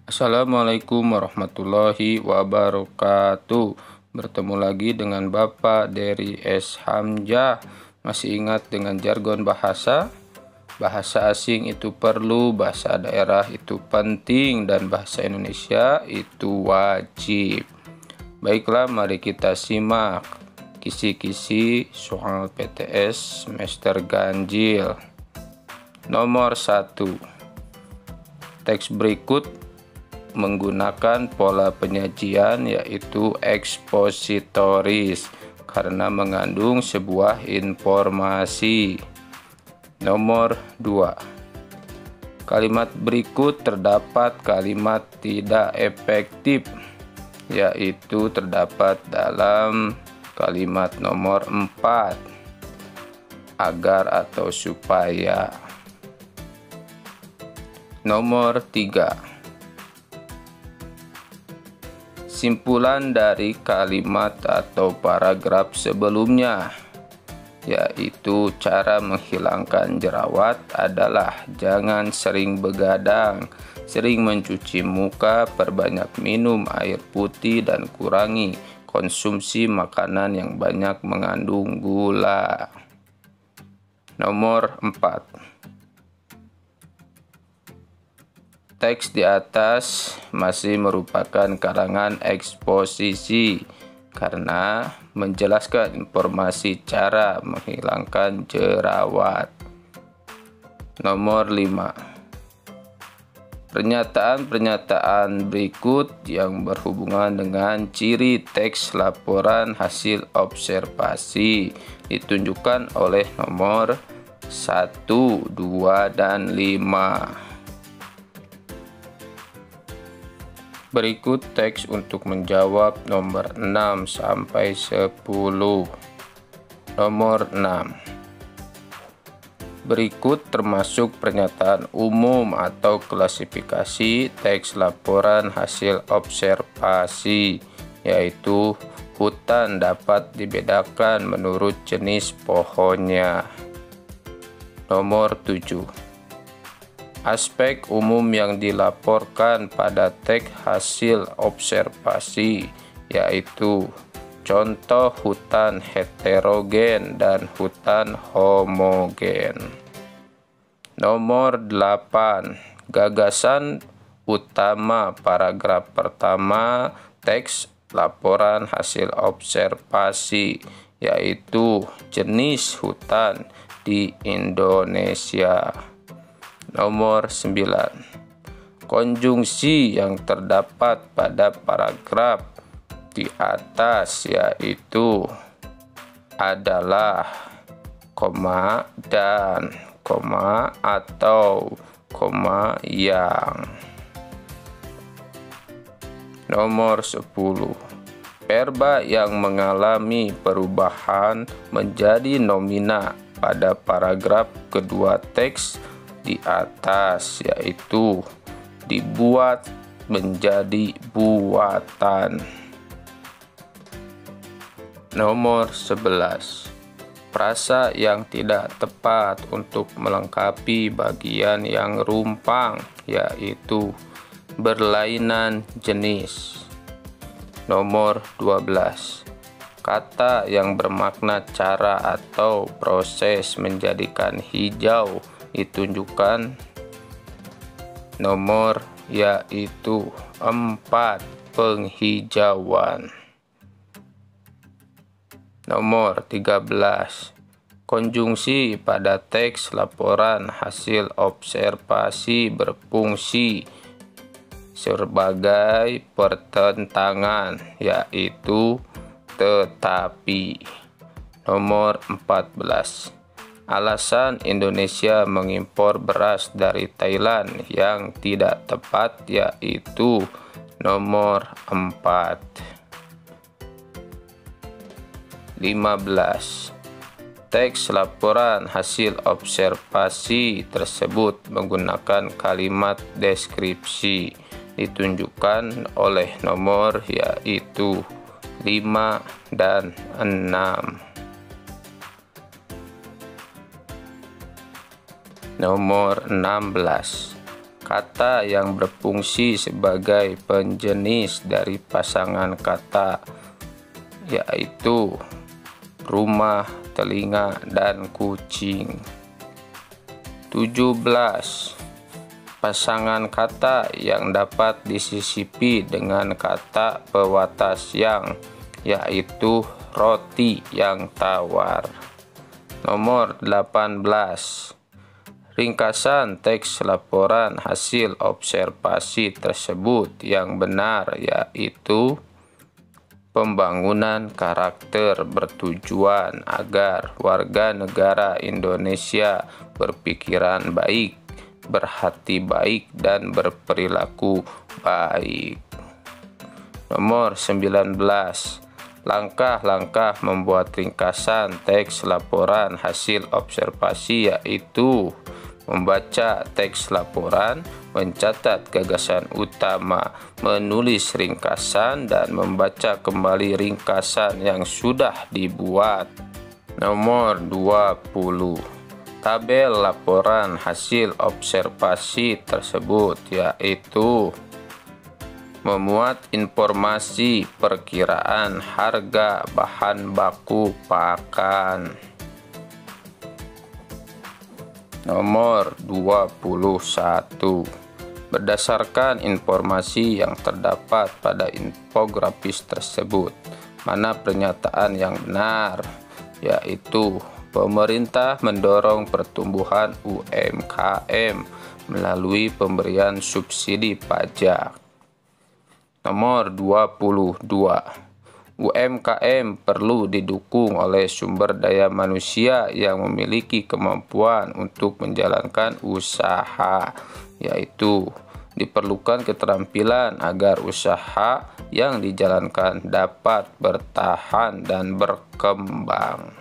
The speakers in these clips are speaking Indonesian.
Assalamualaikum warahmatullahi wabarakatuh. Bertemu lagi dengan Bapak Dery S. Hamzah. Masih ingat dengan jargon bahasa? Bahasa asing itu perlu, bahasa daerah itu penting, dan bahasa Indonesia itu wajib. Baiklah, mari kita simak kisi-kisi soal PTS semester ganjil. Nomor 1. Teks berikut menggunakan pola penyajian yaitu ekspositoris karena mengandung sebuah informasi. Nomor 2. Kalimat berikut terdapat kalimat tidak efektif, yaitu terdapat dalam kalimat nomor 4, agar atau supaya. Nomor 3. Simpulan dari kalimat atau paragraf sebelumnya, yaitu cara menghilangkan jerawat adalah jangan sering begadang, sering mencuci muka, perbanyak minum air putih, dan kurangi konsumsi makanan yang banyak mengandung gula. Nomor 4. Teks di atas masih merupakan karangan eksposisi karena menjelaskan informasi cara menghilangkan jerawat. Nomor 5. Pernyataan-pernyataan berikut yang berhubungan dengan ciri teks laporan hasil observasi ditunjukkan oleh nomor 1, 2, dan 5. Berikut teks untuk menjawab nomor 6 sampai 10. Nomor 6. Berikut termasuk pernyataan umum atau klasifikasi teks laporan hasil observasi, yaitu hutan dapat dibedakan menurut jenis pohonnya. Nomor 7. Aspek umum yang dilaporkan pada teks hasil observasi, yaitu contoh hutan heterogen dan hutan homogen. Nomor 8. Gagasan utama paragraf pertama teks laporan hasil observasi, yaitu jenis hutan di Indonesia. Nomor 9. Konjungsi yang terdapat pada paragraf di atas yaitu adalah, koma, dan, koma, atau, koma, yang. Nomor 10. Verba yang mengalami perubahan menjadi nomina pada paragraf kedua teks di atas yaitu dibuat menjadi buatan. Nomor 11. Frasa yang tidak tepat untuk melengkapi bagian yang rumpang yaitu berlainan jenis. Nomor 12. Kata yang bermakna cara atau proses menjadikan hijau ditunjukkan nomor yaitu 4, penghijauan. Nomor 13. Konjungsi pada teks laporan hasil observasi berfungsi sebagai pertentangan yaitu tetapi. Nomor 14. Alasan Indonesia mengimpor beras dari Thailand yang tidak tepat yaitu nomor 4. 15. Teks laporan hasil observasi tersebut menggunakan kalimat deskripsi ditunjukkan oleh nomor yaitu 5 dan 6. Nomor 16. kata yang berfungsi sebagai penjenis dari pasangan kata, yaitu rumah, telinga, dan kucing. 17. Pasangan kata yang dapat disisipi dengan kata pewatas yang, yaitu roti yang tawar. Nomor 18. Ringkasan teks laporan hasil observasi tersebut yang benar, yaitu pembangunan karakter bertujuan agar warga negara Indonesia berpikiran baik, berhati baik, dan berperilaku baik. Nomor 19. Langkah-langkah membuat ringkasan teks laporan hasil observasi, yaitu membaca teks laporan, mencatat gagasan utama, menulis ringkasan, dan membaca kembali ringkasan yang sudah dibuat. Nomor 20. Tabel laporan hasil observasi tersebut, yaitu memuat informasi perkiraan harga bahan baku pakan. Nomor 21. Berdasarkan informasi yang terdapat pada infografis tersebut, mana pernyataan yang benar, yaitu pemerintah mendorong pertumbuhan UMKM melalui pemberian subsidi pajak. Nomor 22. UMKM perlu didukung oleh sumber daya manusia yang memiliki kemampuan untuk menjalankan usaha, yaitu diperlukan keterampilan agar usaha yang dijalankan dapat bertahan dan berkembang.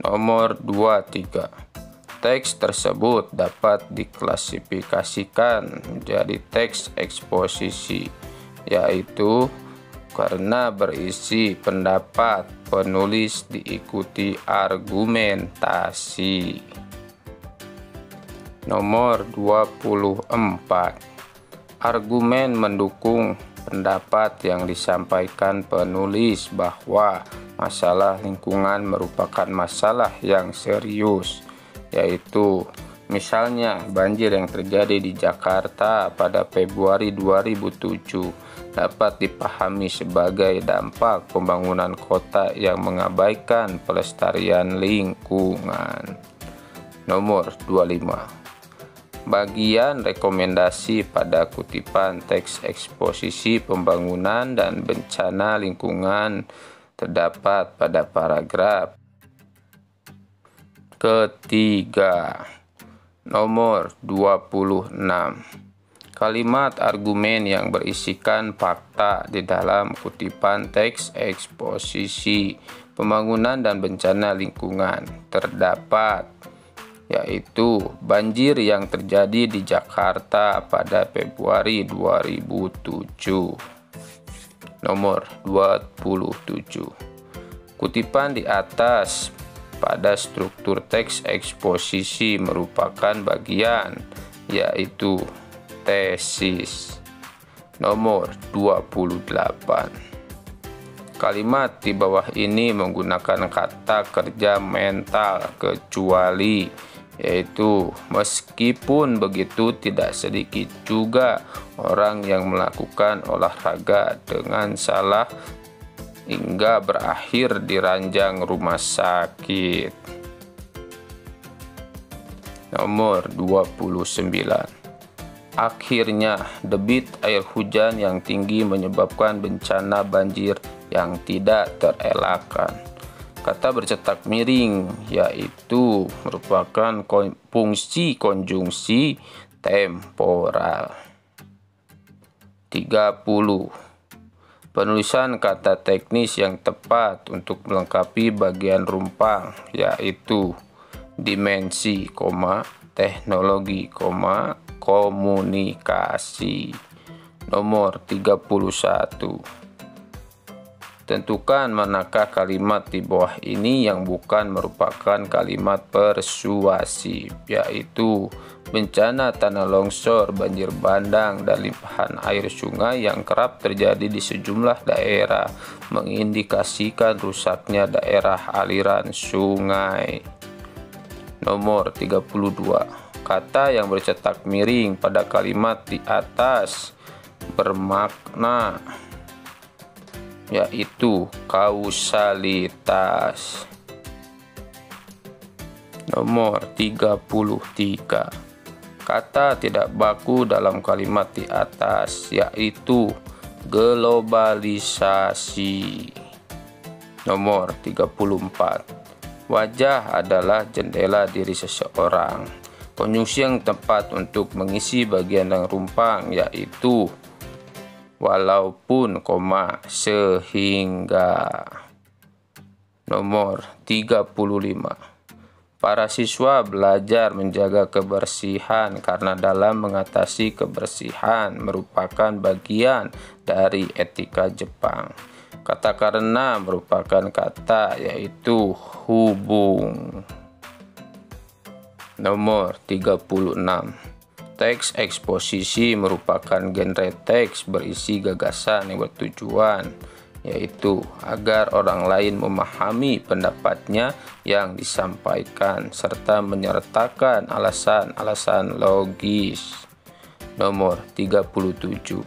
Nomor 23. Teks tersebut dapat diklasifikasikan menjadi teks eksposisi, yaitu karena berisi pendapat penulis diikuti argumentasi. Nomor 24. Argumen mendukung pendapat yang disampaikan penulis bahwa masalah lingkungan merupakan masalah yang serius, yaitu misalnya banjir yang terjadi di Jakarta pada Februari 2007 dapat dipahami sebagai dampak pembangunan kota yang mengabaikan pelestarian lingkungan. Nomor 25. Bagian rekomendasi pada kutipan teks eksposisi pembangunan dan bencana lingkungan terdapat pada paragraf ketiga. Nomor 26. Kalimat argumen yang berisikan fakta di dalam kutipan teks eksposisi pembangunan dan bencana lingkungan terdapat, yaitu banjir yang terjadi di Jakarta pada Februari 2007. Nomor 27. Kutipan di atas pada struktur teks eksposisi merupakan bagian, yaitu tesis. Nomor 28. Kalimat di bawah ini menggunakan kata kerja mental kecuali, yaitu meskipun begitu tidak sedikit juga orang yang melakukan olahraga dengan salah hingga berakhir di ranjang rumah sakit. Nomor 29. Akhirnya, debit air hujan yang tinggi menyebabkan bencana banjir yang tidak terelakkan. Kata bercetak miring, yaitu merupakan fungsi konjungsi temporal. 30. Penulisan kata teknis yang tepat untuk melengkapi bagian rumpang, yaitu dimensi, teknologi, komunikasi. Nomor 31. Tentukan manakah kalimat di bawah ini yang bukan merupakan kalimat persuasif, yaitu bencana tanah longsor, banjir bandang, dan limpahan air sungai yang kerap terjadi di sejumlah daerah mengindikasikan rusaknya daerah aliran sungai. Nomor 32. Kata yang bercetak miring pada kalimat di atas bermakna, yaitu kausalitas. Nomor 33. Kata tidak baku dalam kalimat di atas, yaitu globalisasi. Nomor 34. Wajah adalah jendela diri seseorang. Konjungsi yang tepat untuk mengisi bagian yang rumpang, yaitu walaupun, sehingga. Nomor 35. Para siswa belajar menjaga kebersihan karena dalam mengatasi kebersihan merupakan bagian dari etika Jepang. Kata karena merupakan kata, yaitu hubung. Nomor 36. Teks eksposisi merupakan genre teks berisi gagasan yang bertujuan, yaitu agar orang lain memahami pendapatnya yang disampaikan serta menyertakan alasan-alasan logis. Nomor 37.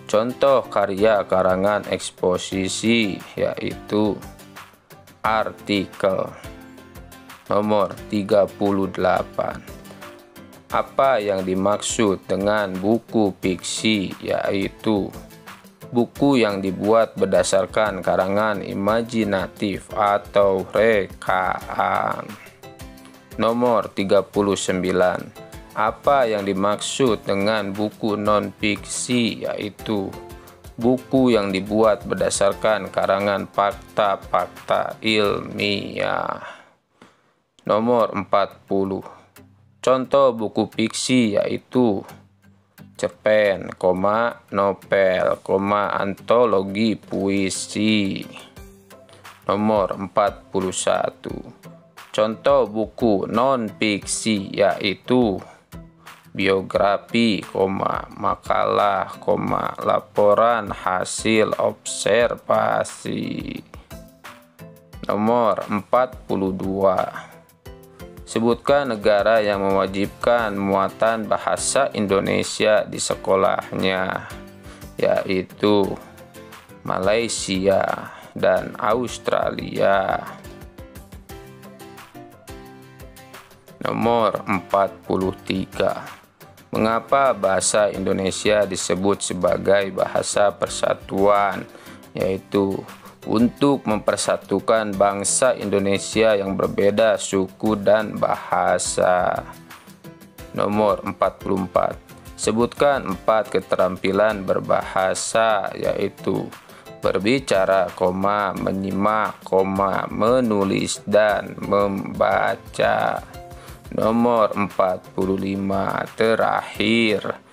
Contoh karya karangan eksposisi, yaitu artikel. Nomor 38. Apa yang dimaksud dengan buku fiksi, yaitu buku yang dibuat berdasarkan karangan imajinatif atau rekaan. Nomor 39. Apa yang dimaksud dengan buku non-fiksi, yaitu buku yang dibuat berdasarkan karangan fakta-fakta ilmiah. Nomor 40. Contoh buku fiksi yaitu cerpen, novel, antologi puisi. Nomor 41. Contoh buku non-fiksi yaitu biografi, makalah, laporan hasil observasi. Nomor 42. Sebutkan negara yang mewajibkan muatan bahasa Indonesia di sekolahnya, yaitu Malaysia dan Australia. Nomor 43. Mengapa bahasa Indonesia disebut sebagai bahasa persatuan, yaitu untuk mempersatukan bangsa Indonesia yang berbeda suku dan bahasa. Nomor 44. Sebutkan 4 keterampilan berbahasa, yaitu berbicara, menyimak, menulis, dan membaca. Nomor 45. Terakhir,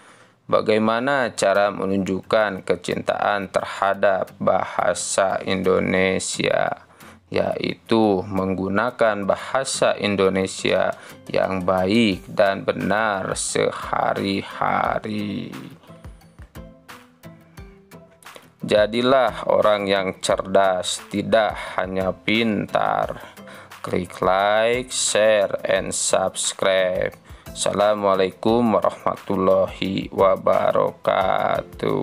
bagaimana cara menunjukkan kecintaan terhadap bahasa Indonesia, yaitu menggunakan bahasa Indonesia yang baik dan benar sehari-hari. Jadilah orang yang cerdas, tidak hanya pintar. Klik like, share, and subscribe. Assalamualaikum warahmatullahi wabarakatuh.